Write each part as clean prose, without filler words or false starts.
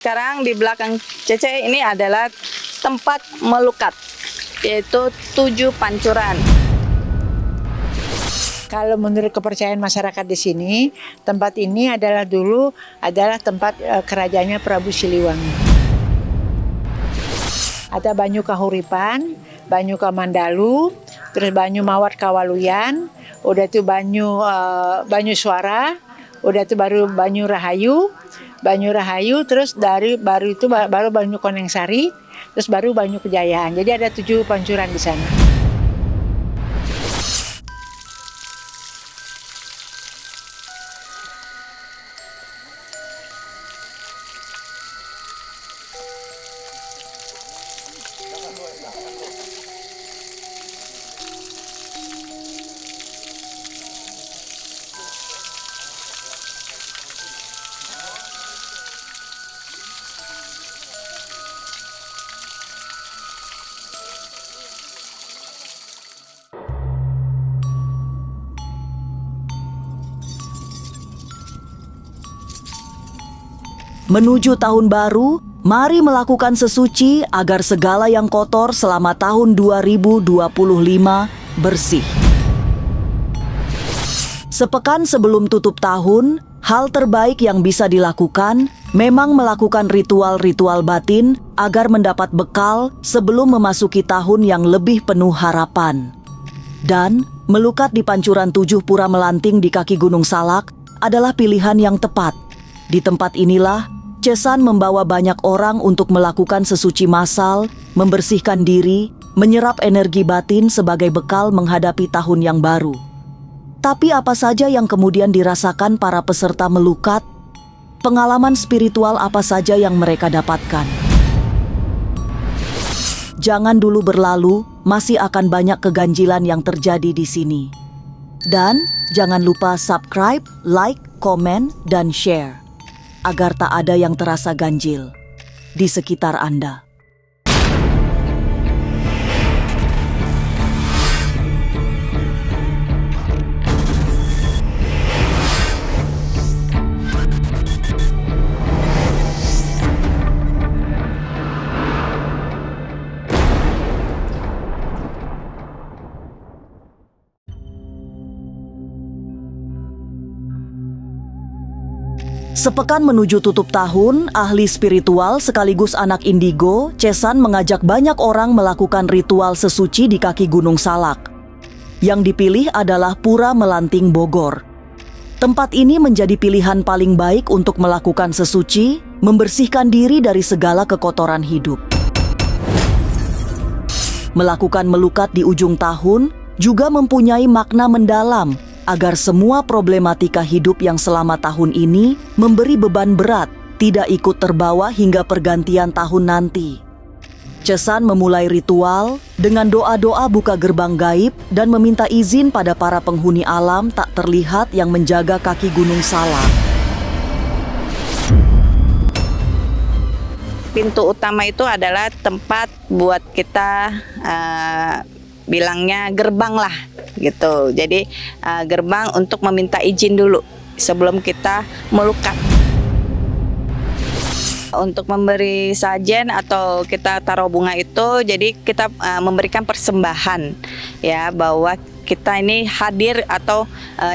Sekarang di belakang Cece ini adalah tempat melukat, yaitu 7 pancuran. Kalau menurut kepercayaan masyarakat di sini, tempat ini dulu adalah tempat kerajaannya Prabu Siliwangi. Ada Banyu Kahuripan, Banyu Kamandalu, terus Banyu Mawat Kawaluyan, udah itu Banyu Suara, udah itu baru Banyu Rahayu, terus baru Banyu Konengsari, terus baru Banyu Kejayaan. Jadi ada 7 pancuran di sana. Menuju tahun baru, mari melakukan sesuci agar segala yang kotor selama tahun 2025 bersih. Sepekan sebelum tutup tahun, hal terbaik yang bisa dilakukan memang melakukan ritual-ritual batin agar mendapat bekal sebelum memasuki tahun yang lebih penuh harapan. Dan melukat di pancuran 7 pura melanting di kaki Gunung Salak adalah pilihan yang tepat. Di tempat inilah Cesan membawa banyak orang untuk melakukan sesuci massal, membersihkan diri, menyerap energi batin sebagai bekal menghadapi tahun yang baru. Tapi apa saja yang kemudian dirasakan para peserta melukat? Pengalaman spiritual apa saja yang mereka dapatkan? Jangan dulu berlalu, masih akan banyak keganjilan yang terjadi di sini. Dan jangan lupa subscribe, like, komen, dan share, agar tak ada yang terasa ganjil di sekitar Anda. Sepekan menuju tutup tahun, ahli spiritual sekaligus anak indigo, Cesan mengajak banyak orang melakukan ritual sesuci di kaki Gunung Salak. Yang dipilih adalah Pura Melanting Bogor. Tempat ini menjadi pilihan paling baik untuk melakukan sesuci, membersihkan diri dari segala kekotoran hidup. Melakukan melukat di ujung tahun juga mempunyai makna mendalam, agar semua problematika hidup yang selama tahun ini memberi beban berat tidak ikut terbawa hingga pergantian tahun nanti. Cesan memulai ritual dengan doa-doa buka gerbang gaib dan meminta izin pada para penghuni alam tak terlihat yang menjaga kaki Gunung Salak. Pintu utama itu adalah tempat buat kita bilangnya gerbang lah gitu. Jadi gerbang untuk meminta izin dulu sebelum kita melukat. Untuk memberi sajen atau kita taruh bunga itu, jadi kita memberikan persembahan ya, bahwa kita ini hadir atau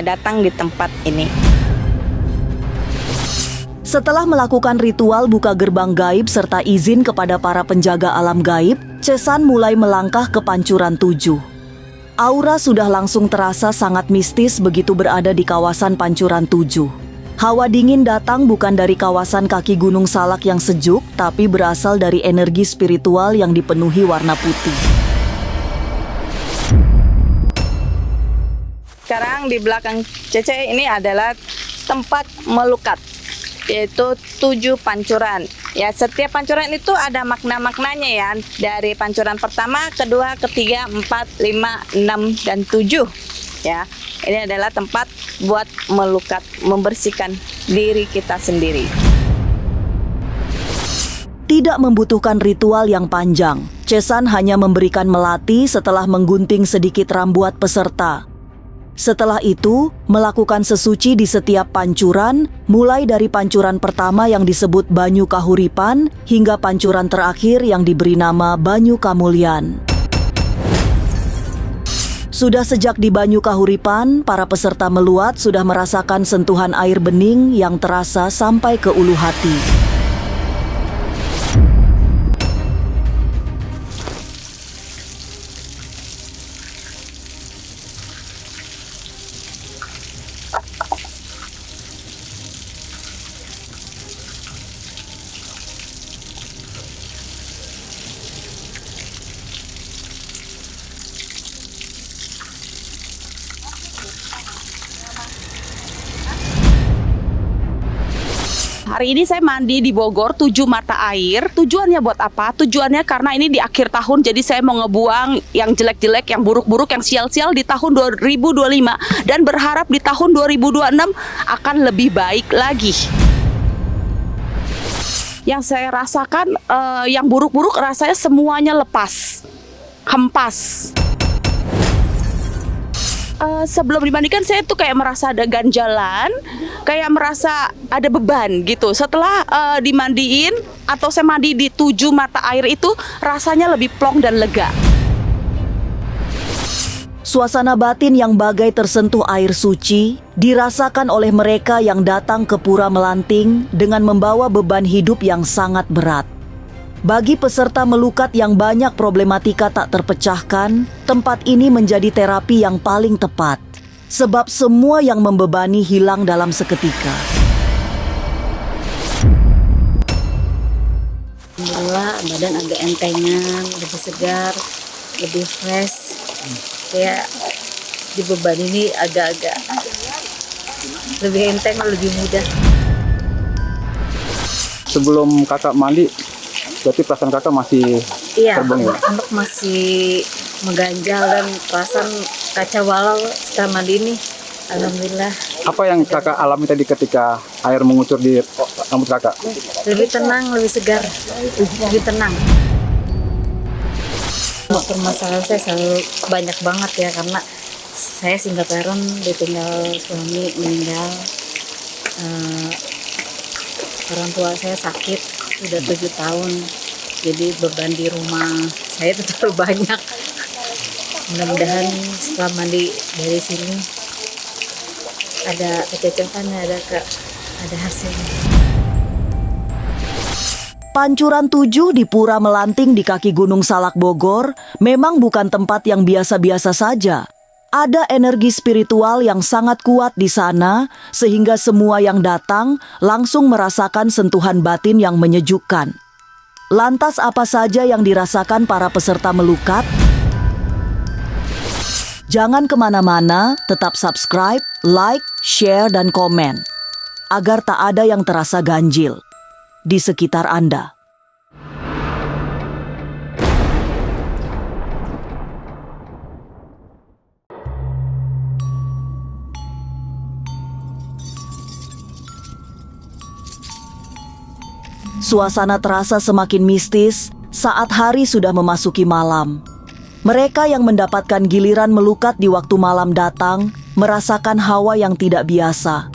datang di tempat ini. Setelah melakukan ritual buka gerbang gaib serta izin kepada para penjaga alam gaib, Cesan mulai melangkah ke pancuran 7. Aura sudah langsung terasa sangat mistis begitu berada di kawasan pancuran 7. Hawa dingin datang bukan dari kawasan kaki Gunung Salak yang sejuk, tapi berasal dari energi spiritual yang dipenuhi warna putih. Sekarang di belakang Cece ini adalah tempat melukat, yaitu 7 pancuran. Ya, setiap pancuran itu ada makna-maknanya ya. Dari pancuran pertama, kedua, ketiga, 4, 5, 6, dan 7. Ya, ini adalah tempat buat melukat, membersihkan diri kita sendiri. Tidak membutuhkan ritual yang panjang. Cesan hanya memberikan melati setelah menggunting sedikit rambuat peserta. Setelah itu, melakukan sesuci di setiap pancuran, mulai dari pancuran pertama yang disebut Banyu Kahuripan hingga pancuran terakhir yang diberi nama Banyu Kamulyan. Sudah sejak di Banyu Kahuripan, para peserta meluat sudah merasakan sentuhan air bening yang terasa sampai ke ulu hati. Hari ini saya mandi di Bogor 7 mata air. Tujuannya buat apa? Tujuannya karena ini di akhir tahun, jadi saya mau ngebuang yang jelek-jelek, yang buruk-buruk, yang sial-sial di tahun 2025 dan berharap di tahun 2026 akan lebih baik lagi. Yang saya rasakan, yang buruk-buruk rasanya semuanya lepas, hempas. Sebelum dimandikan saya tuh kayak merasa ada ganjalan, kayak merasa ada beban gitu. Setelah dimandiin atau saya mandi di 7 mata air itu rasanya lebih plong dan lega. Suasana batin yang bagai tersentuh air suci dirasakan oleh mereka yang datang ke Pura Melanting dengan membawa beban hidup yang sangat berat. Bagi peserta melukat yang banyak problematika tak terpecahkan, tempat ini menjadi terapi yang paling tepat. Sebab semua yang membebani hilang dalam seketika. Alhamdulillah badan agak entengan, lebih segar, lebih fresh. Kayak di beban ini agak-agak lebih enteng, lebih mudah. Sebelum kakak mandi, berarti perasaan kakak masih terbang ya? Anak masih mengganjal dan perasaan kacau balau setelah mandi ini. Alhamdulillah. Apa yang kakak alami tadi ketika air mengucur di rambut kakak? Lebih tenang, lebih segar, lebih tenang. Permasalahan saya selalu banyak banget ya, karena saya single parent, ditinggal suami meninggal. Orang tua saya sakit sudah 7 tahun, jadi beban di rumah saya itu terlalu banyak. Mudah-mudahan setelah mandi dari sini ada kecocokannya, ada hasilnya. Pancuran 7 di Pura Melanting di kaki Gunung Salak Bogor memang bukan tempat yang biasa-biasa saja. Ada energi spiritual yang sangat kuat di sana, sehingga semua yang datang langsung merasakan sentuhan batin yang menyejukkan. Lantas apa saja yang dirasakan para peserta melukat? Jangan kemana-mana, tetap subscribe, like, share, dan komen, agar tak ada yang terasa ganjil di sekitar Anda. Suasana terasa semakin mistis saat hari sudah memasuki malam. Mereka yang mendapatkan giliran melukat di waktu malam datang merasakan hawa yang tidak biasa.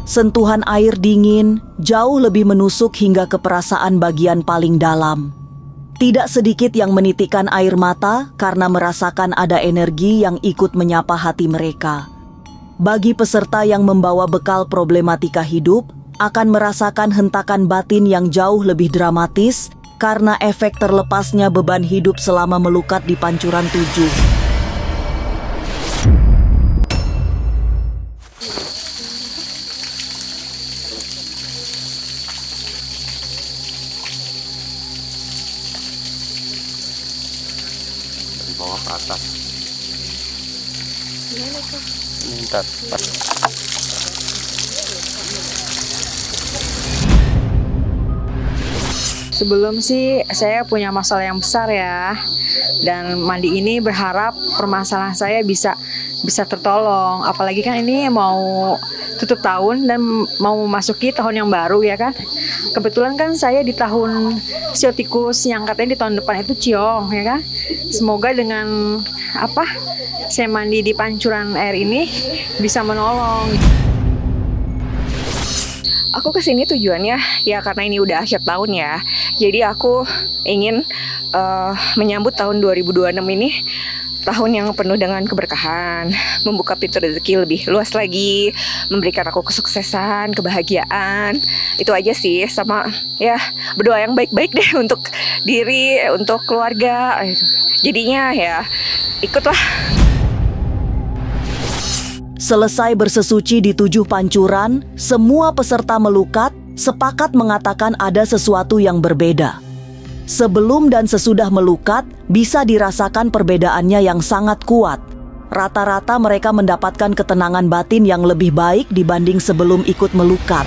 Sentuhan air dingin jauh lebih menusuk hingga ke perasaan bagian paling dalam. Tidak sedikit yang menitikkan air mata karena merasakan ada energi yang ikut menyapa hati mereka. Bagi peserta yang membawa bekal problematika hidup, akan merasakan hentakan batin yang jauh lebih dramatis karena efek terlepasnya beban hidup selama melukat di pancuran 7. Dari bawah ke atas. Minta. Sebelum sih saya punya masalah yang besar ya. Dan mandi ini berharap permasalahan saya bisa tertolong. Apalagi kan ini mau tutup tahun dan mau memasuki tahun yang baru ya kan. Kebetulan kan saya di tahun Sio Tikus yang katanya di tahun depan itu Ciong ya kan. Semoga dengan saya mandi di pancuran air ini bisa menolong. Aku kesini tujuannya ya karena ini udah akhir tahun ya. Jadi aku ingin menyambut tahun 2026 ini tahun yang penuh dengan keberkahan, membuka pintu rezeki lebih luas lagi, memberikan aku kesuksesan, kebahagiaan. Itu aja sih, sama ya berdoa yang baik-baik deh untuk diri, untuk keluarga. Jadinya ya ikutlah. Selesai bersesuci di 7 pancuran, semua peserta melukat sepakat mengatakan ada sesuatu yang berbeda. Sebelum dan sesudah melukat, bisa dirasakan perbedaannya yang sangat kuat. Rata-rata mereka mendapatkan ketenangan batin yang lebih baik dibanding sebelum ikut melukat.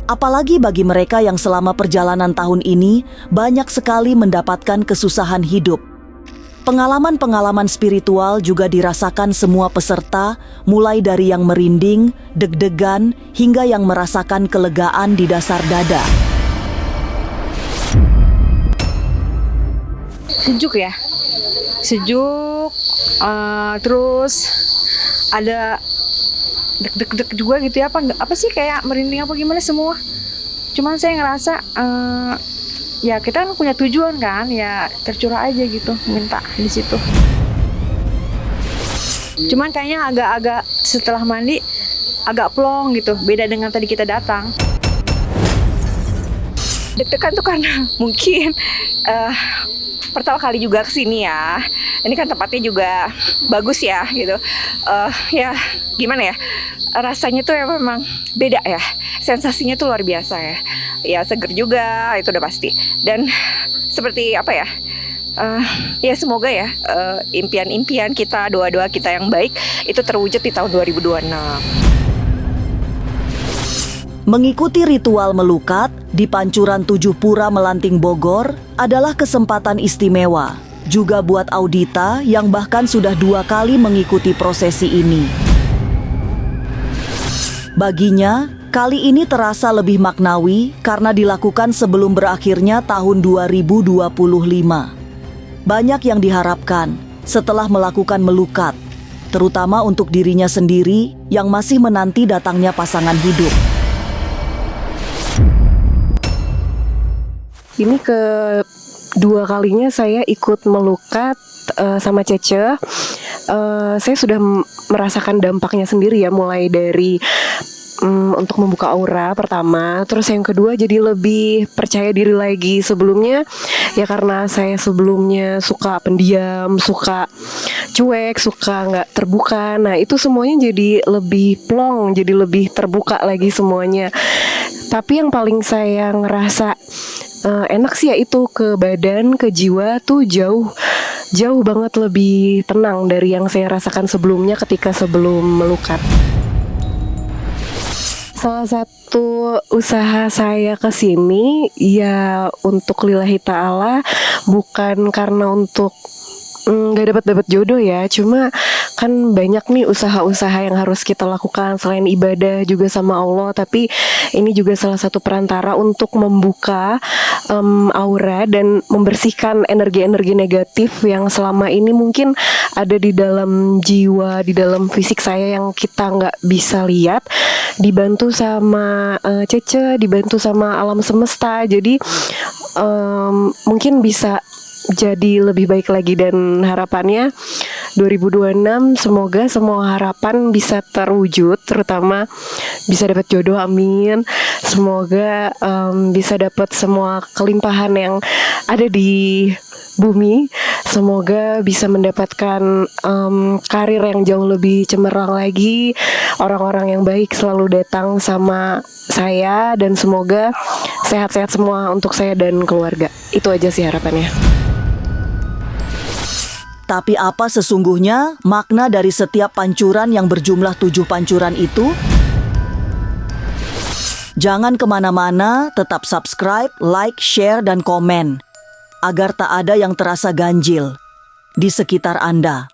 Apalagi bagi mereka yang selama perjalanan tahun ini banyak sekali mendapatkan kesusahan hidup. Pengalaman-pengalaman spiritual juga dirasakan semua peserta, mulai dari yang merinding, deg-degan, hingga yang merasakan kelegaan di dasar dada. Sejuk ya, sejuk, terus ada deg-deg juga gitu ya, apa sih kayak merinding apa gimana semua. Cuman saya ngerasa ya kita kan punya tujuan kan, ya tercurah aja gitu, minta di situ. Cuman kayaknya agak-agak setelah mandi agak plong gitu, beda dengan tadi kita datang. Deg-degan tuh karena mungkin pertama kali juga kesini ya. Ini kan tempatnya juga bagus ya gitu. Ya gimana ya? Rasanya tuh ya memang beda ya. Sensasinya tuh luar biasa ya. Ya seger juga, itu udah pasti. Dan seperti apa ya? Ya semoga ya impian-impian kita, doa-doa kita yang baik itu terwujud di tahun 2026. Mengikuti ritual melukat di Pancuran 7 Pura Melanting Bogor adalah kesempatan istimewa, juga buat Audita yang bahkan sudah 2 kali mengikuti prosesi ini. Baginya, kali ini terasa lebih maknawi karena dilakukan sebelum berakhirnya tahun 2025. Banyak yang diharapkan setelah melakukan melukat, terutama untuk dirinya sendiri yang masih menanti datangnya pasangan hidup. Ini kedua kalinya saya ikut melukat sama Cece. Saya sudah merasakan dampaknya sendiri ya, mulai dari untuk membuka aura pertama, terus yang kedua jadi lebih percaya diri lagi. Sebelumnya ya karena saya sebelumnya suka pendiam, suka cuek, suka nggak terbuka. Nah itu semuanya jadi lebih plong, jadi lebih terbuka lagi semuanya. Tapi yang paling saya ngerasa enak sih ya itu ke badan, ke jiwa tuh jauh banget lebih tenang dari yang saya rasakan sebelumnya ketika sebelum melukat. Salah satu usaha saya ke sini ya untuk lillahi ta'ala, bukan karena untuk nggak dapat jodoh ya, cuma kan banyak nih usaha-usaha yang harus kita lakukan selain ibadah juga sama Allah, tapi ini juga salah satu perantara untuk membuka aura dan membersihkan energi-energi negatif yang selama ini mungkin ada di dalam jiwa, di dalam fisik saya yang kita nggak bisa lihat. Dibantu sama Cece, dibantu sama alam semesta, jadi mungkin bisa jadi lebih baik lagi. Dan harapannya 2026 semoga semua harapan bisa terwujud, terutama bisa dapat jodoh, amin. Semoga bisa dapat semua kelimpahan yang ada di bumi. Semoga bisa mendapatkan karir yang jauh lebih cemerlang lagi. Orang-orang yang baik selalu datang sama saya, dan semoga sehat-sehat semua untuk saya dan keluarga. Itu aja sih harapannya. Tapi apa sesungguhnya makna dari setiap pancuran yang berjumlah 7 pancuran itu? Jangan kemana-mana, tetap subscribe, like, share, dan komen, agar tak ada yang terasa ganjil di sekitar Anda.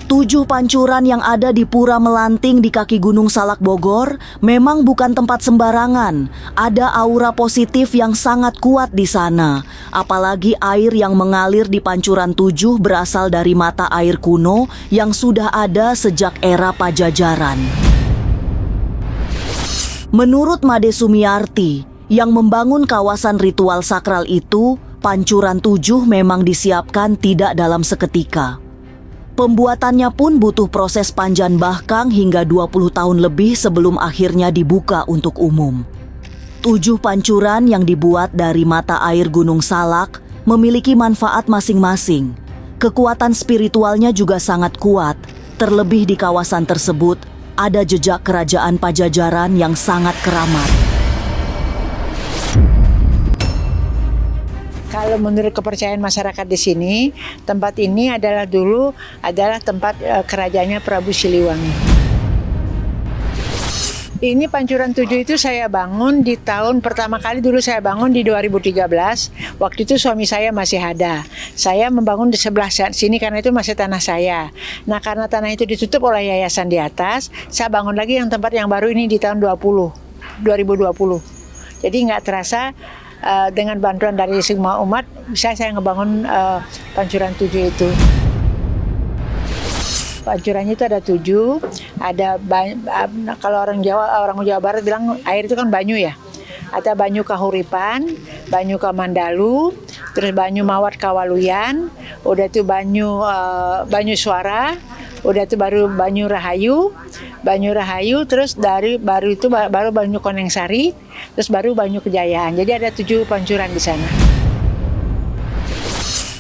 Tujuh pancuran yang ada di Pura Melanting di kaki Gunung Salak Bogor memang bukan tempat sembarangan. Ada aura positif yang sangat kuat di sana. Apalagi air yang mengalir di Pancuran 7 berasal dari mata air kuno yang sudah ada sejak era Pajajaran. Menurut Made Sumiarti, yang membangun kawasan ritual sakral itu, Pancuran 7 memang disiapkan tidak dalam seketika. Pembuatannya pun butuh proses panjang bahkan hingga 20 tahun lebih sebelum akhirnya dibuka untuk umum. 7 pancuran yang dibuat dari mata air Gunung Salak memiliki manfaat masing-masing. Kekuatan spiritualnya juga sangat kuat, terlebih di kawasan tersebut ada jejak kerajaan Pajajaran yang sangat keramat. Kalau menurut kepercayaan masyarakat di sini, tempat ini dulu adalah tempat kerajaannya Prabu Siliwangi. Ini Pancuran 7 itu saya bangun di tahun pertama kali dulu saya bangun di 2013. Waktu itu suami saya masih ada. Saya membangun di sebelah sini karena itu masih tanah saya. Nah, karena tanah itu ditutup oleh yayasan di atas, saya bangun lagi yang tempat yang baru ini di tahun 2020. Jadi nggak terasa dengan bantuan dari semua umat bisa saya ngebangun Pancuran 7 itu. Pancurannya itu ada 7, kalau orang Jawa Barat bilang air itu kan banyu ya. Ada banyu Kahuripan, banyu Kamandalu, terus banyu Mawat Kawaluyan, udah itu banyu Suara, udah itu baru banyu Rahayu, terus baru banyu Konengsari, terus baru banyu Kejayaan. Jadi ada 7 pancuran di sana.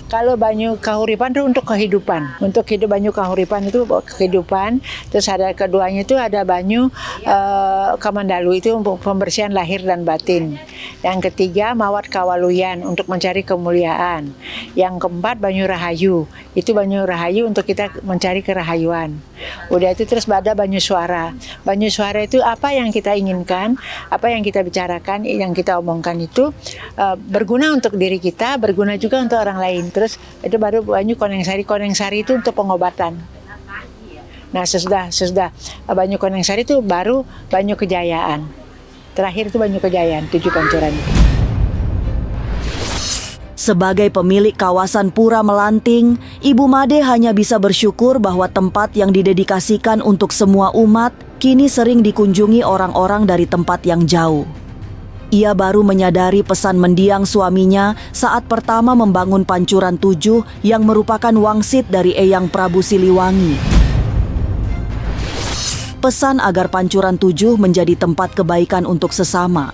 Kalau banyu Kahuripan itu untuk kehidupan. Banyu Kahuripan itu kehidupan. Terus ada keduanya itu ada banyu Kamandalu itu untuk pembersihan lahir dan batin. Yang ketiga Mawat Kawaluyan untuk mencari kemuliaan. Yang keempat banyu Rahayu. Itu banyu Rahayu untuk kita mencari kerahayuan. Udah itu terus ada banyu Suara. Banyu Suara itu apa yang kita inginkan, apa yang kita bicarakan, yang kita omongkan itu berguna untuk diri kita, berguna juga untuk orang lain. Terus itu baru banyu Konengsari. Konengsari itu untuk pengobatan. Nah, sesudah banyu Konengsari itu baru banyu Kejayaan. Terakhir itu banyu Kejayaan, 7 pancuran. Sebagai pemilik kawasan Pura Melanting, Ibu Made hanya bisa bersyukur bahwa tempat yang didedikasikan untuk semua umat kini sering dikunjungi orang-orang dari tempat yang jauh. Ia baru menyadari pesan mendiang suaminya saat pertama membangun Pancuran 7 yang merupakan wangsit dari Eyang Prabu Siliwangi. Pesan agar Pancuran 7 menjadi tempat kebaikan untuk sesama.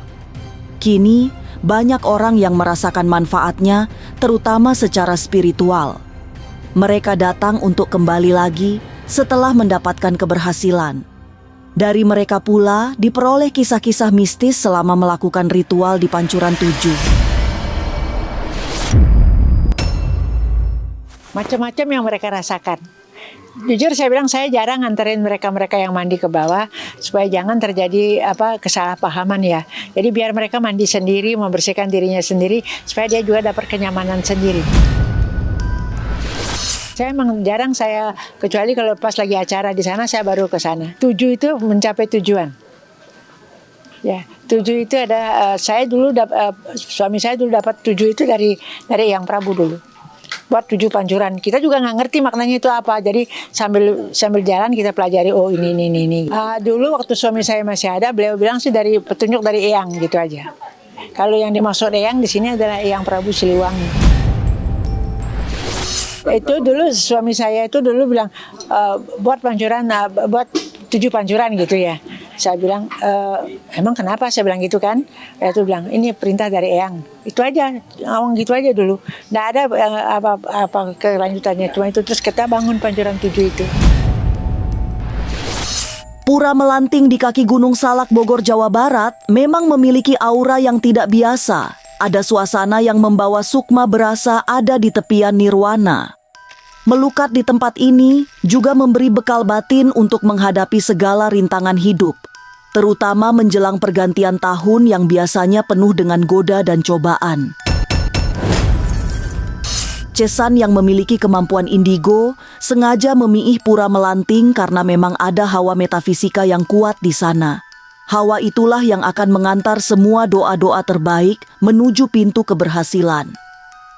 Kini, banyak orang yang merasakan manfaatnya, terutama secara spiritual. Mereka datang untuk kembali lagi setelah mendapatkan keberhasilan. Dari mereka pula diperoleh kisah-kisah mistis selama melakukan ritual di Pancuran 7. Macam-macam yang mereka rasakan. Jujur saya bilang saya jarang nganterin mereka-mereka yang mandi ke bawah supaya jangan terjadi kesalahpahaman ya. Jadi biar mereka mandi sendiri, membersihkan dirinya sendiri supaya dia juga dapat kenyamanan sendiri. Saya memang jarang kecuali kalau pas lagi acara di sana saya baru ke sana. 7 itu mencapai tujuan. Ya, 7 itu ada suami saya dulu dapat 7 itu dari Eyang Prabu dulu. Buat 7 pancuran. Kita juga nggak ngerti maknanya itu apa. Jadi sambil jalan kita pelajari ini. Dulu waktu suami saya masih ada, beliau bilang sih dari petunjuk dari Eyang gitu aja. Kalau yang dimaksud Eyang di sini adalah Eyang Prabu Siliwangi. Itu dulu suami saya itu dulu bilang buat 7 pancuran gitu ya. Saya bilang emang kenapa saya bilang gitu kan? Itu bilang ini perintah dari Eyang. Itu aja, ngomong gitu aja dulu. Nggak ada apa kelanjutannya. Cuma itu terus kita bangun Pancuran 7 itu. Pura Melanting di kaki Gunung Salak Bogor, Jawa Barat memang memiliki aura yang tidak biasa. ada suasana yang membawa Sukma berasa ada di tepian nirwana. Melukat di tempat ini juga memberi bekal batin untuk menghadapi segala rintangan hidup, terutama menjelang pergantian tahun yang biasanya penuh dengan goda dan cobaan. Chesan yang memiliki kemampuan indigo sengaja memilih pura melanting karena memang ada hawa metafisika yang kuat di sana. Hawa itulah yang akan mengantar semua doa-doa terbaik menuju pintu keberhasilan.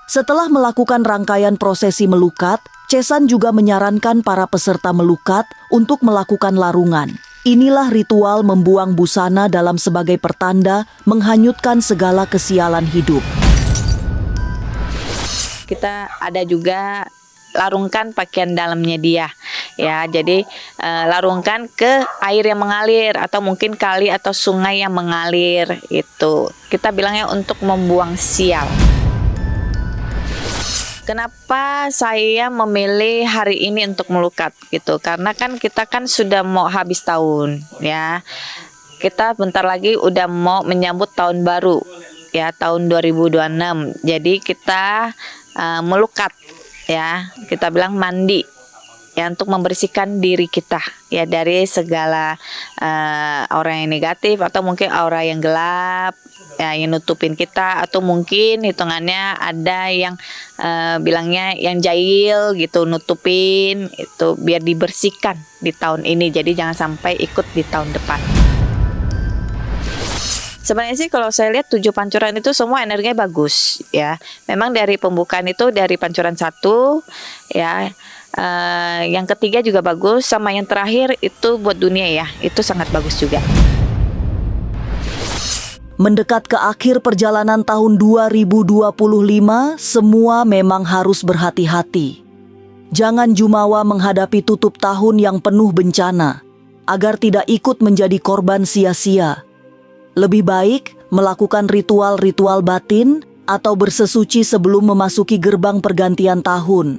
Setelah melakukan rangkaian prosesi melukat, Chesan juga menyarankan para peserta melukat untuk melakukan larungan. Inilah ritual membuang busana dalam sebagai pertanda menghanyutkan segala kesialan hidup. Kita ada juga larungkan pakaian dalamnya dia. Ya, jadi larungkan ke air yang mengalir atau mungkin kali atau sungai yang mengalir itu. Kita bilangnya untuk membuang sial. Kenapa saya memilih hari ini untuk melukat gitu? Karena kan kita kan sudah mau habis tahun ya. Kita bentar lagi udah mau menyambut tahun baru ya, tahun 2026. Jadi kita melukat ya. Kita bilang mandi ya, untuk membersihkan diri kita ya dari segala aura yang negatif atau mungkin aura yang gelap ya, yang nutupin kita, atau mungkin hitungannya ada yang bilangnya yang jahil gitu, nutupin itu biar dibersihkan di tahun ini. Jadi jangan sampai ikut di tahun depan. Sebenarnya sih kalau saya lihat 7 pancuran itu semua energinya bagus ya. Memang dari pembukaan itu dari pancuran 1 ya. Yang ketiga juga bagus, sama yang terakhir itu buat dunia ya, itu sangat bagus juga. Mendekat ke akhir perjalanan tahun 2025, semua memang harus berhati-hati. Jangan jumawa menghadapi tutup tahun yang penuh bencana, agar tidak ikut menjadi korban sia-sia. Lebih baik melakukan ritual-ritual batin atau bersesuci sebelum memasuki gerbang pergantian tahun.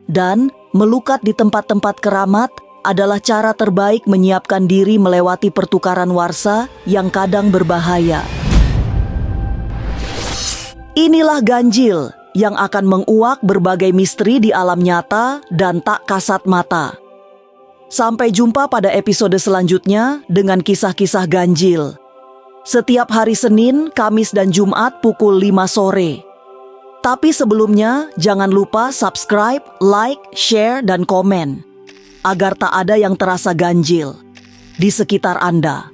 Dan melukat di tempat-tempat keramat adalah cara terbaik menyiapkan diri melewati pertukaran warsa yang kadang berbahaya. Inilah ganjil yang akan menguak berbagai misteri di alam nyata dan tak kasat mata. Sampai jumpa pada episode selanjutnya dengan kisah-kisah ganjil. Setiap hari Senin, Kamis, dan Jumat pukul 5 sore. Tapi sebelumnya, jangan lupa subscribe, like, share, dan komen, agar tak ada yang terasa ganjil di sekitar Anda.